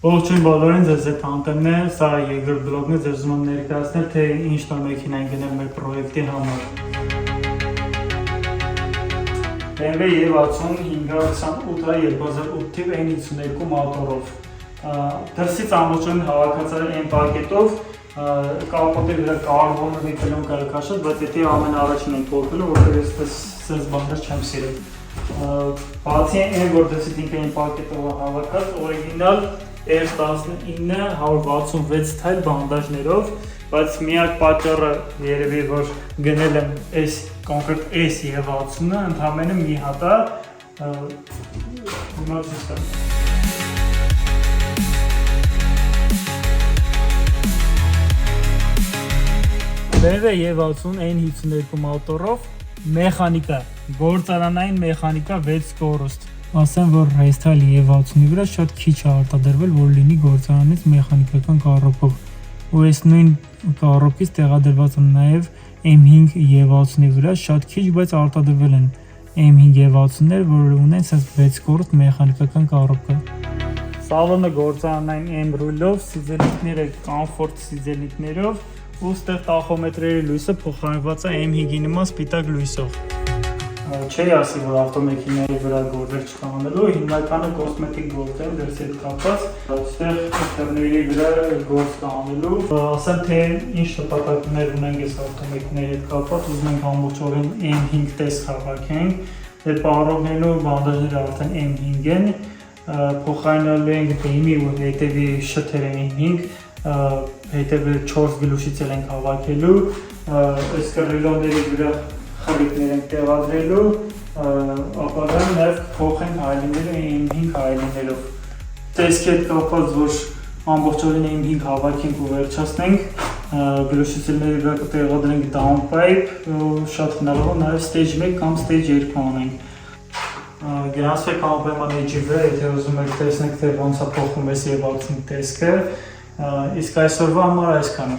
Ողջույն բոլորին, ձեզ հետ Անտեմն է, սա երկրորդ բլոգն է, ձեզ ուզում եմ ներկայացնել, թե ինչ նոր մեքենա ենք գնել մեր պրոյեկտի համար։ BMW E60 528 թիվ N52 մոտորով։ Դրսից ամբողջովին հավաքած է այն պակետով, կապոտի վրա կարբոնովի կլոնք է քաշած, բայց դա ամենաառաջին ենք փոխելու, որտեղ ես բաներ չեմ սիրում։ Բացի այն, որ դրսից ինքը այն պակետով հավաքած, օրիգինալ R19 166 թայլ բանդաժներով, բայց միակ պատճառը երևի որ գնել եմ այս կոնկրետ S E60-ը, ընդհանրապես մի հատ է, հիմա ցույց տամ։ BMW E60 N52 մոտորով մեխանիկա, գործարանային մեխանիկա 6 կորուստ։ Ասեմ, որ ռեյստայլ E60-ի վրա շատ քիչ է արտադրվել, որ լինի գործարանից մեխանիկական կառույցով։ Ու այս նույն կառույցից տեղադրված են նաև M5 E60-ի վրա շատ քիչ, բայց արտադրվել են M5 E60-ներ, որ ունեն sense 6 կորուստ մեխանիկական կառույց։ Սալոնը գործարանային M ռուլով, սիզելիկները կոմֆորտ սիզելիկներով, ու ստեղ տախոմետրերի լույսը փոխարինված է M5-ի նման սպիտակ լույսով։ Չի ասի, որ ավտոմեքենայի վրա գործեր չկա անելու, հիմնականը կոսմետիկ գործեր դրսի հետ կապված, այստեղ ինտերների վրա գործ կա անելու։ Ասեմ, թե ինչ նպատակներ ունենք այս ավտոմեքենայի հետ կապված, ուզում ենք ամբողջովին M5 տեսք հավաքենք, այդ պարողներն ու բանդաժները արդեն M5 են, փոխարինելու ենք բեմի ու հետևի շթերը M5, հետևը 4 գլուշից ենք հավաքելու, այս կռիլոների վրա խրիկներ ենք տեղադրելու, ապա նաև փոխենք հայլիները M5 հայլիներով։ Տեսքի հետ կապված, որ ամբողջովին M5 հավաքենք ու վերջացնենք, գլուշիցելների վրա կտեղադրենք downpipe, շատ հնարավոր է նաև stage 1 կամ stage 2 անենք։ Գնացեք անպայման էջի վրա, եթե ուզում եք տեսնեք, թե ոնց է փոխվում այս E60 տեսքը, իսկ այսօրվա համար այսքանը։